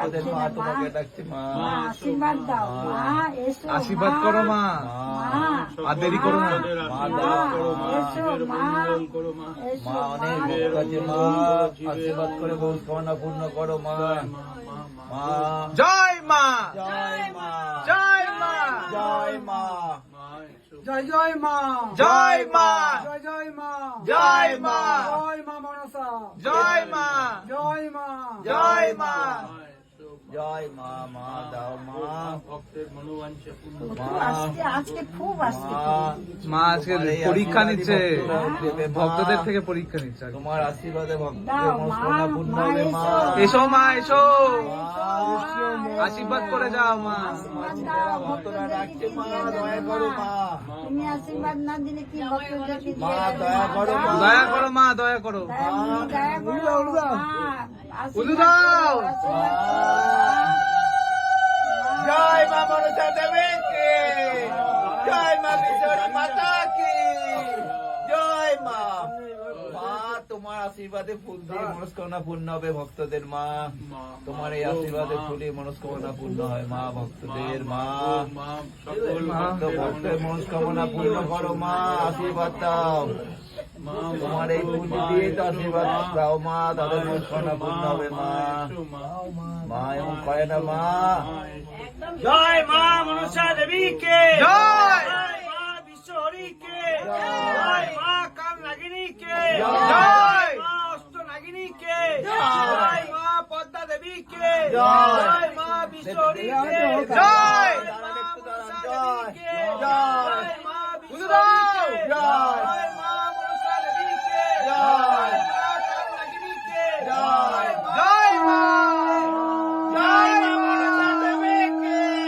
ভক্তদের মা তোমাকে ডাকছে মা, আশীর্বাদ দাও মা, এসো আশীর্বাদ করো মা, আর দেরি করো না মা দয়া করো মা, এসো মা, মা অনেক ভক্ত আছে মা, আশীর্বাদ করে মনস্কামনা পূর্ণ করো মা। মা জয় মা, জয় মা, জয় মা, জয় মা, জয় জয় মা, জয় মা, জয় জয় মা, জয় মা, জয় মা মনসা, জয় মা, জয় মা, জয় মা, জয় মা, মা দাও মা, আজকে খুব আসছে মা আজকে পরীক্ষা নিচ্ছে, ভক্তদের থেকে পরীক্ষা নিচ্ছে। তোমার আশীর্বাদে ভক্তদের মনস্কামনা পূর্ণ হবে মা। এসো মা, এসো আশীর্বাদ করে যাও মা। ভক্তরা ডাকছে মা, দয়া করো মা, তুমি আশীর্বাদ না দিলে কি ভক্তদেরকে মা দয়া করো মা, দয়া করো মা, দয়া করো। দয়া করো উদু দাও। জয় মা মনসা দেবীকে, জয় মা বিশ্বরী মাতা কি, জয় মা। মা তোমার আশীর্বাদে ফুল দিয়ে মনস্কামনা পূর্ণ হবে ভক্তদের মা, তোমার এই আশীর্বাদে ফুলে মনস্কামনা পূর্ণ হয় মা ভক্তদের মা। ভক্তের মনস্কামনা পূর্ণ করো মা, আশীর্বাদ দাও, তোমার এই ফুল দিয়ে তো আশীর্বাদ দাও মা, তাদের মনস্কামনা পূর্ণ হবে মা। মা এমন করে না মা। জয় মা মনসা দেবীকে, জয়, মা বিশ্বহরীকে, জয় মা কাল নাগিনীকে, জয় মা অষ্ট নাগিনীকে, জয় মা পদ্মা দেবীকে, জয়। জয় মা বিশ্বহরীকে, জয়। মা মনসা দেবীকে, জয়। জয় মা উদু দাও। বিশ্বহরীকে, জয়। জয় মা মনসা দেবীকে, জয়। জয় মা কাল নাগিনীকে, জয়। জয় মা, জয় মা,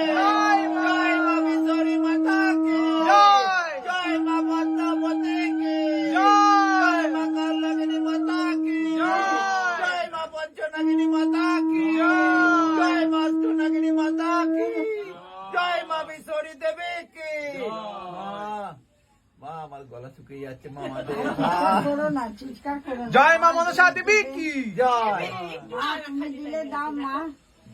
জয় মা বিশ্বরী মাতা কি, জয়, জয় মা পদ্মাবতী কি, জয়, জয় মা কালনাগিনী মাতা কি, জয়। জয় মা পঞ্চনাগিনী মাতা কি, জয়। জয় মা অষ্টনাগিনী মাতা কি, জয় মা বিশ্বরী দেবী কি। মা আমার গলা শুকিয়ে যাচ্ছে মা, আমাদের করো না, চিৎকার করো না। জয় মা মনসা দেবী কি। জয় মা তুমি দিলে দাও মা,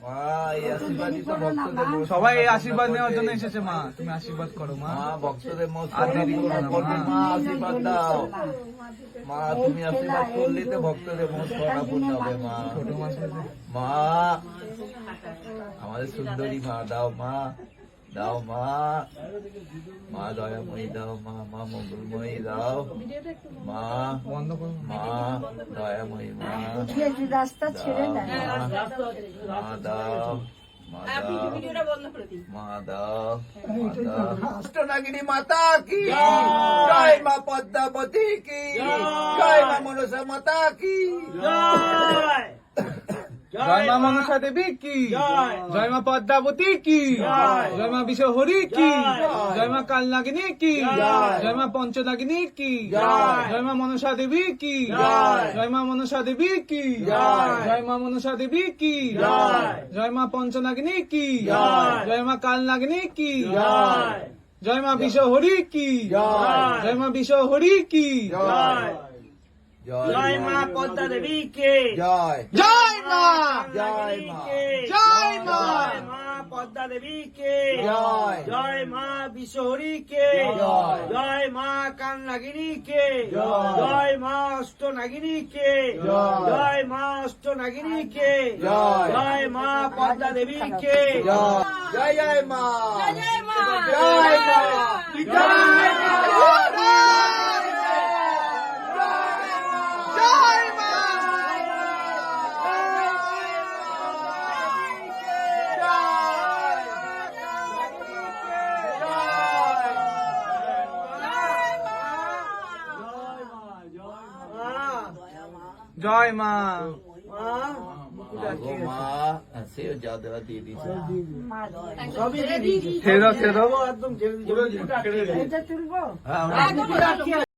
মা, এই আশীর্বাদই তো ভক্তদের মনস্কামনা সবাই এই আশীর্বাদ নেওয়ার জন্য এসেছে মা, তুমি আশীর্বাদ করো মা। মা ভক্তদের আর মনস্কামনা দেরি করো না, পূর্ণ করবে মা। মা, আশীর্বাদ দাও মা, তুমি আশীর্বাদ করলে তো ভক্তদের মনস্কামনা পূর্ণ হবে মা। মা আমাদের সুন্দরী মা দাও মা, দাও মা, মা দয়াময়ী দাও মা, মা মঙ্গলময়ী দাও মা, বন্ধ করো মা দয়াময়ী মা, একটু রাস্তা ছেড়ে দেয়। মা দাও, মা দাও, মা দাও, মা দাও। অষ্টনাগিনী মাতা কি, জয় মা পদ্মাবতী কি, জয় মা মনসা মাতা কি, জয় জয় মা মনসা দেবী কি, জয়। জয় মা পদ্মাবতী কি, জয়। জয় মা বিশ্বহরী কি, জয়। জয় মা কালনাগিনী কি, জয়। জয় মা পঞ্চনাগিনী কি, জয়। জয় মা মনসা দেবী কি, জয়। জয় মা মনসা দেবী কি, জয়। জয় মা মনসা দেবী কি, জয়। জয় মা পঞ্চনাগিনী কি, জয়। জয় মা কালনাগিনী কি, জয়। জয় মা বিশ্বহরী কি, জয়। জয় মা বিশ্বহরী কি, জয় জয় জয় মা পদ্মা দেবীকে, জয় জয় মা, জয় মা, জয় মা, জয় মা পদ্মা দেবীকে, জয়। জয় মা বিশ্বহরীকে, জয়। জয় মা কালনাগিনীকে, জয়। জয় মা অষ্ট নাগিনীকে, জয়। জয় মা অষ্ট নাগিনীকে, জয়। জয় মা পদ্মা দেবীকে, জয় জয় জয় মা, জয় মা, জয় মা, জয় মা। জয় মা, জয় মা, মা সে যা দেওয়া দিয়ে দিচ্ছে। সবই ছেড়ে দাও, ছেড়ে দাও। একদম ছেড়ে দিচ্ছি। এটা তুলবো। হ্যাঁ, আমরা-